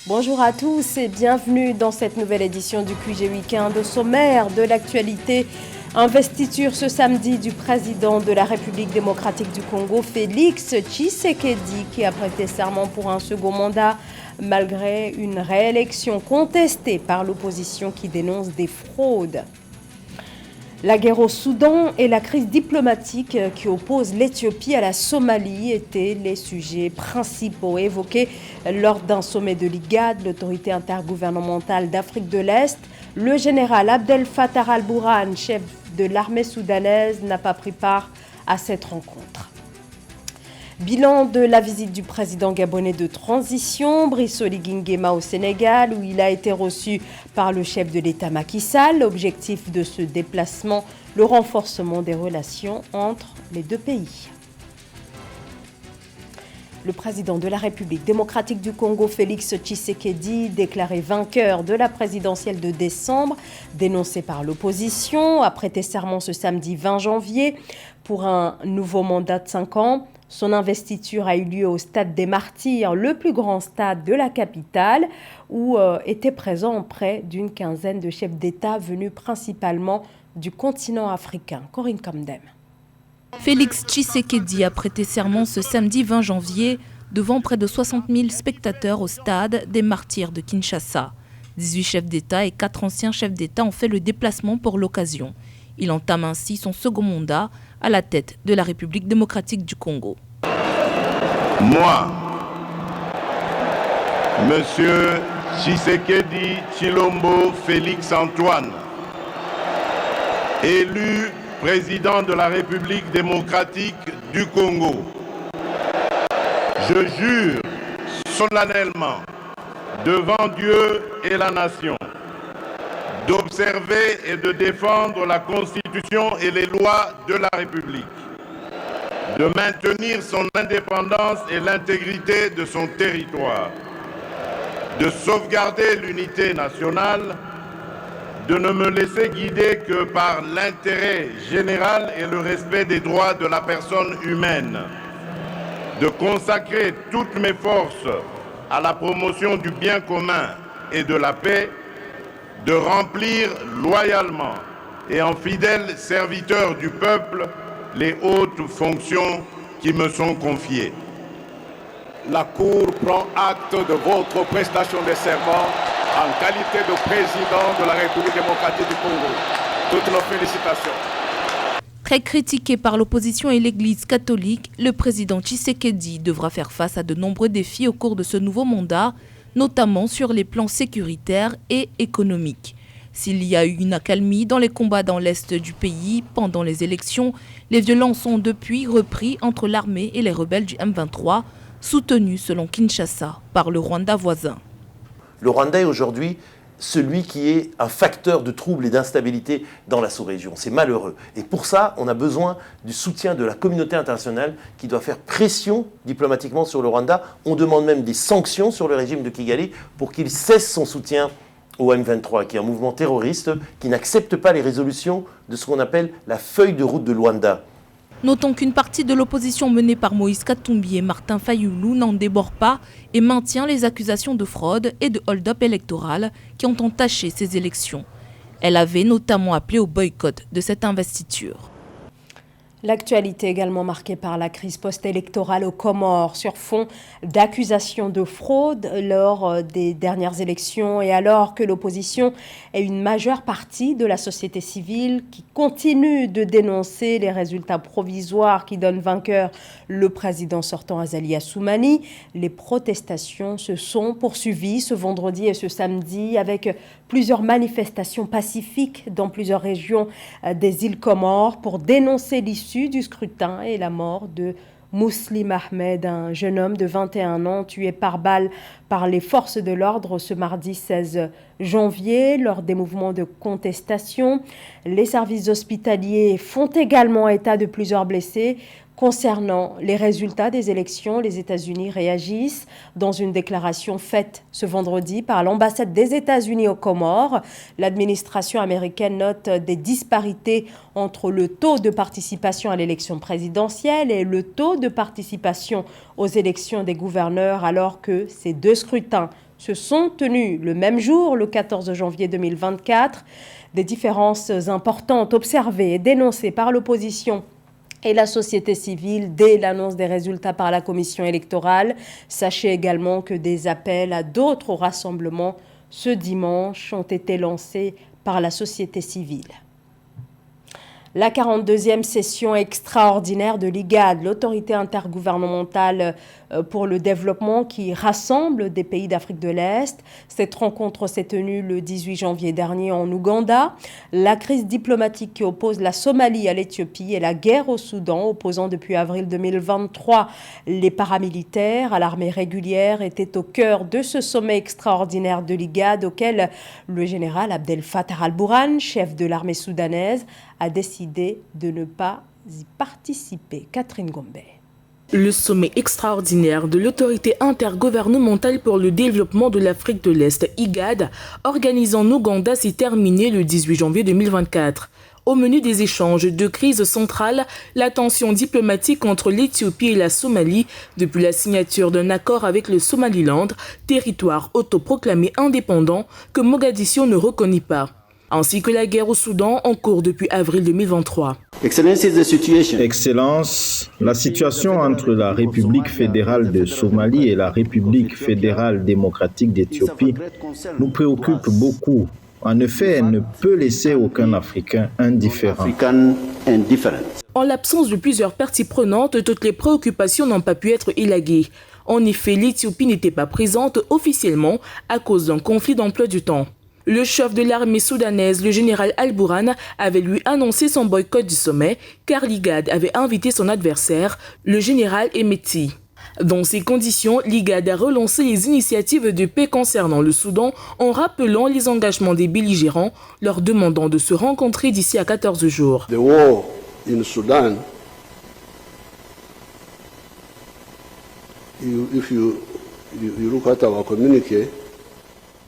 Bonjour à tous et bienvenue dans cette nouvelle édition du QG Week-end. Au sommaire de l'actualité, investiture ce samedi du président de la République démocratique du Congo, Félix Tshisekedi, qui a prêté serment pour un second mandat malgré une réélection contestée par l'opposition qui dénonce des fraudes. La guerre au Soudan et la crise diplomatique qui oppose l'Éthiopie à la Somalie étaient les sujets principaux évoqués lors d'un sommet de l'IGAD, l'autorité intergouvernementale d'Afrique de l'Est. Le général Abdel Fattah al-Burhan, chef de l'armée soudanaise, n'a pas pris part à cette rencontre. Bilan de la visite du président gabonais de transition, Brice Oligui Nguema au Sénégal, où il a été reçu par le chef de l'État Macky Sall. L'objectif de ce déplacement, le renforcement des relations entre les deux pays. Le président de la République démocratique du Congo, Félix Tshisekedi, déclaré vainqueur de la présidentielle de décembre, dénoncé par l'opposition, a prêté serment ce samedi 20 janvier pour un nouveau mandat de 5 ans. Son investiture a eu lieu au Stade des Martyrs, le plus grand stade de la capitale, où étaient présents près d'une quinzaine de chefs d'État venus principalement du continent africain. Corinne Kamdem. Félix Tshisekedi a prêté serment ce samedi 20 janvier devant près de 60 000 spectateurs au Stade des Martyrs de Kinshasa. 18 chefs d'État et 4 anciens chefs d'État ont fait le déplacement pour l'occasion. Il entame ainsi son second mandat à la tête de la République démocratique du Congo. Moi, Monsieur Tshisekedi Tshilombo Félix Antoine, élu président de la République démocratique du Congo, je jure solennellement devant Dieu et la nation d'observer et de défendre la Constitution et les lois de la République, de maintenir son indépendance et l'intégrité de son territoire, de sauvegarder l'unité nationale, de ne me laisser guider que par l'intérêt général et le respect des droits de la personne humaine, de consacrer toutes mes forces à la promotion du bien commun et de la paix, de remplir loyalement et en fidèle serviteur du peuple les hautes fonctions qui me sont confiées. La Cour prend acte de votre prestation de serment en qualité de président de la République démocratique du Congo. Toutes nos félicitations. Très critiqué par l'opposition et l'Église catholique, le président Tshisekedi devra faire face à de nombreux défis au cours de ce nouveau mandat, notamment sur les plans sécuritaires et économiques. S'il y a eu une accalmie dans les combats dans l'est du pays pendant les élections, les violences ont depuis repris entre l'armée et les rebelles du M23, soutenus selon Kinshasa par le Rwanda voisin. Le Rwanda est aujourd'hui celui qui est un facteur de trouble et d'instabilité dans la sous-région. C'est malheureux. Et pour ça, on a besoin du soutien de la communauté internationale qui doit faire pression diplomatiquement sur le Rwanda. On demande même des sanctions sur le régime de Kigali pour qu'il cesse son soutien au M23, qui est un mouvement terroriste qui n'accepte pas les résolutions de ce qu'on appelle la feuille de route de Luanda. Notons qu'une partie de l'opposition menée par Moïse Katumbi et Martin Fayoulou n'en déborde pas et maintient les accusations de fraude et de hold-up électoral qui ont entaché ces élections. Elle avait notamment appelé au boycott de cette investiture. L'actualité également marquée par la crise post-électorale aux Comores sur fond d'accusations de fraude lors des dernières élections et alors que l'opposition est une majeure partie de la société civile qui continue de dénoncer les résultats provisoires qui donnent vainqueur le président sortant Azali Assoumani. Les protestations se sont poursuivies ce vendredi et ce samedi avec plusieurs manifestations pacifiques dans plusieurs régions des îles Comores pour dénoncer l'issue du scrutin et la mort de Mouslim Ahmed, un jeune homme de 21 ans tué par balle par les forces de l'ordre ce mardi 16 janvier lors des mouvements de contestation. Les services hospitaliers font également état de plusieurs blessés. Concernant les résultats des élections, les États-Unis réagissent dans une déclaration faite ce vendredi par l'ambassade des États-Unis aux Comores. L'administration américaine note des disparités entre le taux de participation à l'élection présidentielle et le taux de participation aux élections des gouverneurs, alors que ces deux scrutins se sont tenus le même jour, le 14 janvier 2024. Des différences importantes observées et dénoncées par l'opposition et la société civile dès l'annonce des résultats par la commission électorale. Sachez également que des appels à d'autres rassemblements ce dimanche ont été lancés par la société civile. La 42e session extraordinaire de l'IGAD, l'autorité intergouvernementale pour le développement qui rassemble des pays d'Afrique de l'Est. Cette rencontre s'est tenue le 18 janvier dernier en Ouganda. La crise diplomatique qui oppose la Somalie à l'Éthiopie et la guerre au Soudan, opposant depuis avril 2023 les paramilitaires à l'armée régulière, était au cœur de ce sommet extraordinaire de l'IGAD auquel le général Abdel Fattah al-Burhan, chef de l'armée soudanaise, a décidé de ne pas y participer. Catherine Gombe. Le sommet extraordinaire de l'autorité intergouvernementale pour le développement de l'Afrique de l'Est, IGAD, organisé en Ouganda, s'est terminé le 18 janvier 2024. Au menu des échanges de crise centrale, la tension diplomatique entre l'Éthiopie et la Somalie depuis la signature d'un accord avec le Somaliland, territoire autoproclamé indépendant que Mogadiscio ne reconnaît pas, ainsi que la guerre au Soudan en cours depuis avril 2023. Excellence, la situation entre la République fédérale de Somalie et la République fédérale démocratique d'Éthiopie nous préoccupe beaucoup. En effet, elle ne peut laisser aucun Africain indifférent. En l'absence de plusieurs parties prenantes, toutes les préoccupations n'ont pas pu être élaguées. En effet, l'Éthiopie n'était pas présente officiellement à cause d'un conflit d'emploi du temps. Le chef de l'armée soudanaise, le général al-Burhan, avait lui annoncé son boycott du sommet car l'IGAD avait invité son adversaire, le général Hemeti. Dans ces conditions, l'IGAD a relancé les initiatives de paix concernant le Soudan en rappelant les engagements des belligérants, leur demandant de se rencontrer d'ici à 14 jours. The war in Sudan, if you look at our communique,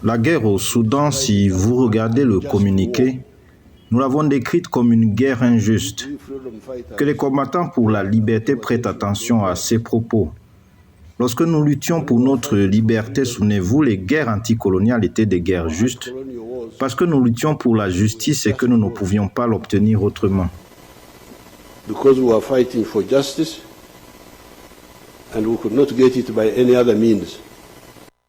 la guerre au Soudan, si vous regardez le communiqué, nous l'avons décrite comme une guerre injuste. Que les combattants pour la liberté prêtent attention à ces propos. Lorsque nous luttions pour notre liberté, souvenez-vous, les guerres anticoloniales étaient des guerres justes, parce que nous luttions pour la justice et que nous ne pouvions pas l'obtenir autrement. Because we are fighting for justice and we could not get it by any other means.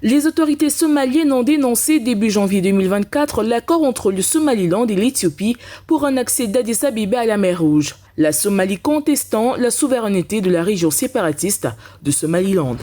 Les autorités somaliennes ont dénoncé début janvier 2024 l'accord entre le Somaliland et l'Éthiopie pour un accès d'Addis Abeba à la mer Rouge, la Somalie contestant la souveraineté de la région séparatiste de Somaliland.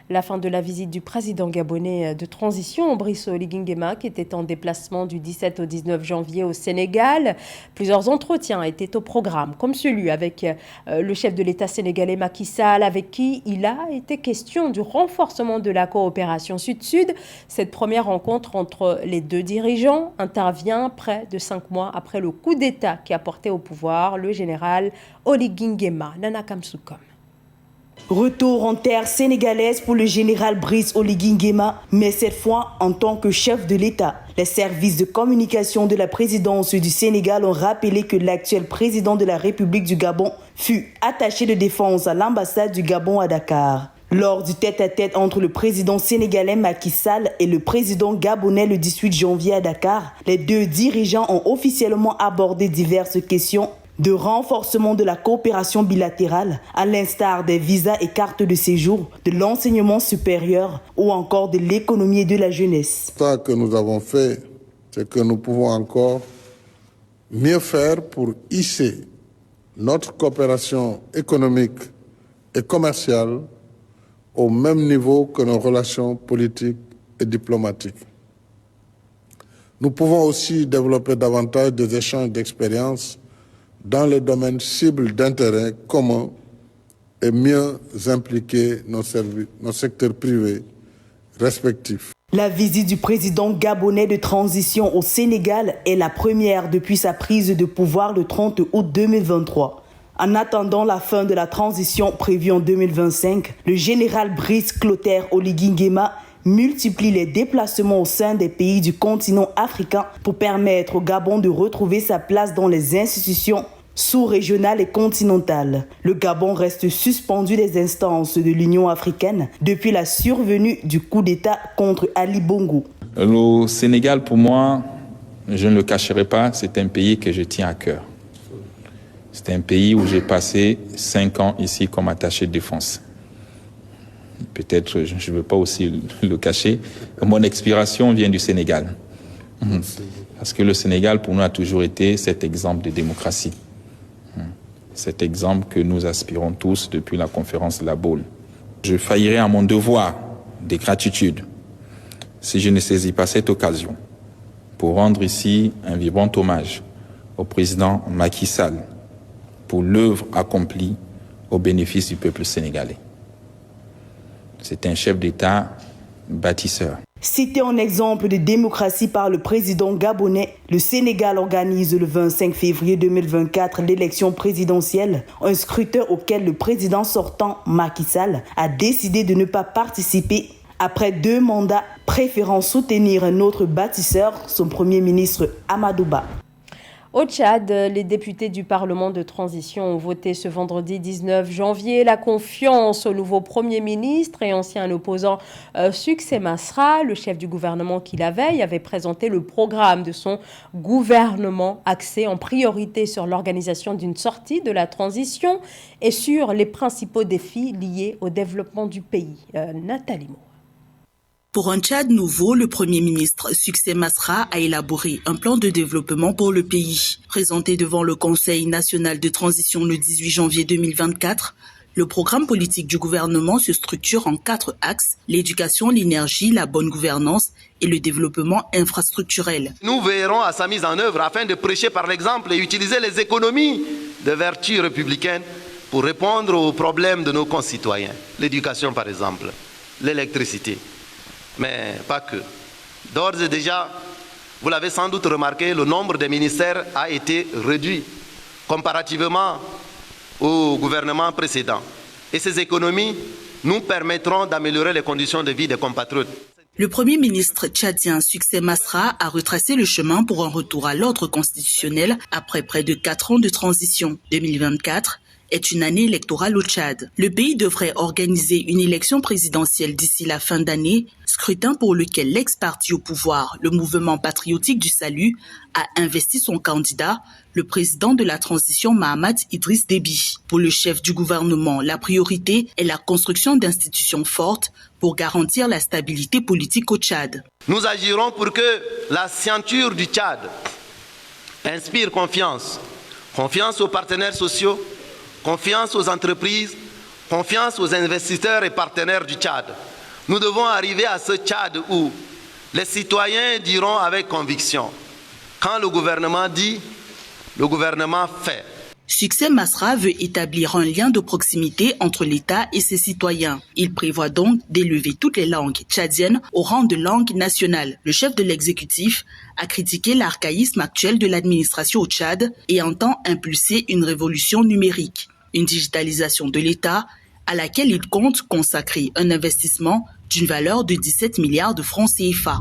La fin de la visite du président gabonais de transition, Brice Oligui Nguema, qui était en déplacement du 17 au 19 janvier au Sénégal. Plusieurs entretiens étaient au programme, comme celui avec le chef de l'État sénégalais Macky Sall, avec qui il a été question du renforcement de la coopération Sud-Sud. Cette première rencontre entre les deux dirigeants intervient près de 5 mois après le coup d'État qui a porté au pouvoir le général Oligui Nguema. Nana Kamsoukom. Retour en terre sénégalaise pour le général Brice Oligui Nguema, mais cette fois en tant que chef de l'État. Les services de communication de la présidence du Sénégal ont rappelé que l'actuel président de la République du Gabon fut attaché de défense à l'ambassade du Gabon à Dakar. Lors du tête-à-tête entre le président sénégalais Macky Sall et le président gabonais le 18 janvier à Dakar, les deux dirigeants ont officiellement abordé diverses questions de renforcement de la coopération bilatérale, à l'instar des visas et cartes de séjour, de l'enseignement supérieur ou encore de l'économie et de la jeunesse. Ce que nous avons fait, c'est que nous pouvons encore mieux faire pour hisser notre coopération économique et commerciale au même niveau que nos relations politiques et diplomatiques. Nous pouvons aussi développer davantage des échanges d'expériences dans les domaines cibles d'intérêt commun et mieux impliquer nos secteurs privés respectifs. La visite du président gabonais de transition au Sénégal est la première depuis sa prise de pouvoir le 30 août 2023. En attendant la fin de la transition prévue en 2025, le général Brice Clotaire Oligui Nguema multiplie les déplacements au sein des pays du continent africain pour permettre au Gabon de retrouver sa place dans les institutions sous-régionales et continentales. Le Gabon reste suspendu des instances de l'Union africaine depuis la survenue du coup d'État contre Ali Bongo. Le Sénégal, pour moi, je ne le cacherai pas, c'est un pays que je tiens à cœur. C'est un pays où j'ai passé 5 ans ici comme attaché de défense. Peut-être, je ne veux pas aussi le cacher, mon inspiration vient du Sénégal. Parce que le Sénégal, pour nous, a toujours été cet exemple de démocratie. Cet exemple que nous aspirons tous depuis la conférence de la Baule. Je faillirais à mon devoir de gratitude si je ne saisis pas cette occasion pour rendre ici un vibrant hommage au président Macky Sall pour l'œuvre accomplie au bénéfice du peuple sénégalais. C'est un chef d'État bâtisseur. Cité en exemple de démocratie par le président gabonais, le Sénégal organise le 25 février 2024 l'élection présidentielle, un scrutin auquel le président sortant Macky Sall a décidé de ne pas participer après 2 mandats, préférant soutenir un autre bâtisseur, son premier ministre Amadou Ba. Au Tchad, les députés du Parlement de transition ont voté ce vendredi 19 janvier la confiance au nouveau Premier ministre et ancien opposant Succès Masra. Le chef du gouvernement qui la veille avait présenté le programme de son gouvernement axé en priorité sur l'organisation d'une sortie de la transition et sur les principaux défis liés au développement du pays. Nathalie Mo. Pour un Tchad nouveau, le Premier ministre Succès Masra a élaboré un plan de développement pour le pays. Présenté devant le Conseil national de transition le 18 janvier 2024, le programme politique du gouvernement se structure en 4 axes, l'éducation, l'énergie, la bonne gouvernance et le développement infrastructurel. Nous veillerons à sa mise en œuvre afin de prêcher par l'exemple et utiliser les économies de vertu républicaine pour répondre aux problèmes de nos concitoyens. L'éducation par exemple, l'électricité. Mais pas que. D'ores et déjà, vous l'avez sans doute remarqué, le nombre de ministères a été réduit comparativement au gouvernement précédent. Et ces économies nous permettront d'améliorer les conditions de vie des compatriotes. Le Premier ministre tchadien Succès Masra a retracé le chemin pour un retour à l'ordre constitutionnel après près de 4 ans de transition. 2024 est une année électorale au Tchad. Le pays devrait organiser une élection présidentielle d'ici la fin d'année, scrutin pour lequel l'ex-parti au pouvoir, le Mouvement patriotique du salut, a investi son candidat, le président de la transition Mahamat Idriss Déby. Pour le chef du gouvernement, la priorité est la construction d'institutions fortes pour garantir la stabilité politique au Tchad. Nous agirons pour que la ceinture du Tchad inspire confiance. Confiance aux partenaires sociaux, confiance aux entreprises, confiance aux investisseurs et partenaires du Tchad. Nous devons arriver à ce Tchad où les citoyens diront avec conviction, quand le gouvernement dit, le gouvernement fait. Succès Masra veut établir un lien de proximité entre l'État et ses citoyens. Il prévoit donc d'élever toutes les langues tchadiennes au rang de langue nationale. Le chef de l'exécutif a critiqué l'archaïsme actuel de l'administration au Tchad et entend impulser une révolution numérique. Une digitalisation de l'État à laquelle il compte consacrer un investissement d'une valeur de 17 milliards de francs CFA.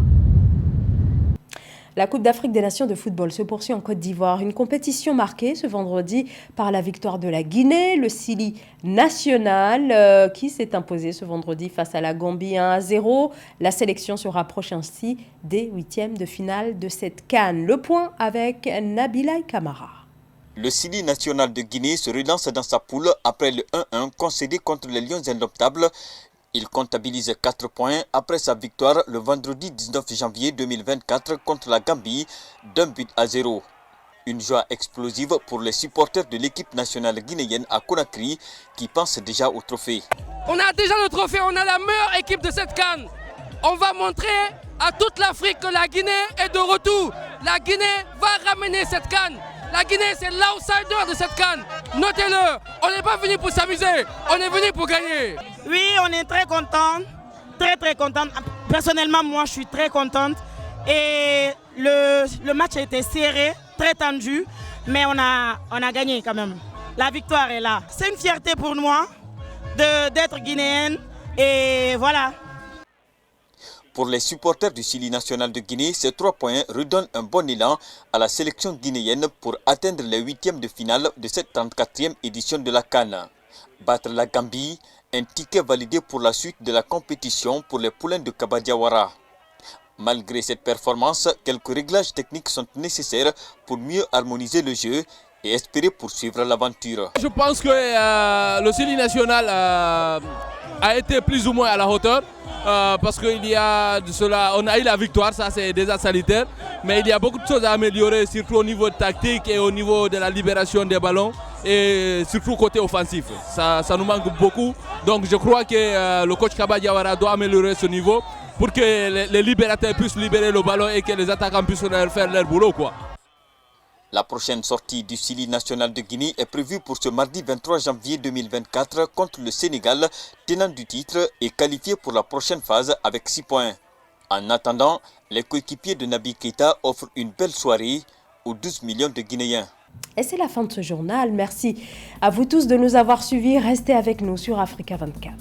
La Coupe d'Afrique des Nations de football se poursuit en Côte d'Ivoire. Une compétition marquée ce vendredi par la victoire de la Guinée, le Sili national qui s'est imposé ce vendredi face à la Gambie 1-0. La sélection se rapproche ainsi des 8e de finale de cette CAN. Le point avec Nabila Kamara. Le Sili national de Guinée se relance dans sa poule après le 1-1 concédé contre les Lions indomptables. Il comptabilise 4 points après sa victoire le vendredi 19 janvier 2024 contre la Gambie d'1-0. Une joie explosive pour les supporters de l'équipe nationale guinéenne à Conakry qui pensent déjà au trophée. On a déjà le trophée, on a la meilleure équipe de cette CAN. On va montrer à toute l'Afrique que la Guinée est de retour. La Guinée va ramener cette CAN. La Guinée, c'est l'outsider de cette CAN. Notez-le, on n'est pas venu pour s'amuser, on est venu pour gagner. Oui, on est très content, très content. Personnellement, moi, je suis très contente. Et le match a été serré, très tendu, mais on a gagné quand même. la victoire est là. C'est une fierté pour moi d'être guinéenne et voilà. Pour les supporters du Syli national de Guinée, ces 3 points redonnent un bon élan à la sélection guinéenne pour atteindre les 8e de finale de cette 34e édition de la CAN. Battre la Gambie, un ticket validé pour la suite de la compétition pour les poulains de Kaba Diawara. Malgré cette performance, quelques réglages techniques sont nécessaires pour mieux harmoniser le jeu et espérer poursuivre l'aventure. Je pense que le Syli national a été plus ou moins à la hauteur. Parce qu'il y a de cela, on a eu la victoire, ça c'est déjà salutaire, mais il y a beaucoup de choses à améliorer, surtout au niveau tactique et au niveau de la libération des ballons et surtout côté offensif. Ça nous manque beaucoup, donc je crois que le coach Kaba Diawara doit améliorer ce niveau pour que les libérateurs puissent libérer le ballon et que les attaquants puissent faire leur boulot, quoi. La prochaine sortie du Syli national de Guinée est prévue pour ce mardi 23 janvier 2024 contre le Sénégal, tenant du titre et qualifié pour la prochaine phase avec 6 points. En attendant, les coéquipiers de Naby Keïta offrent une belle soirée aux 12 millions de Guinéens. Et c'est la fin de ce journal. Merci à vous tous de nous avoir suivis. Restez avec nous sur Africa 24.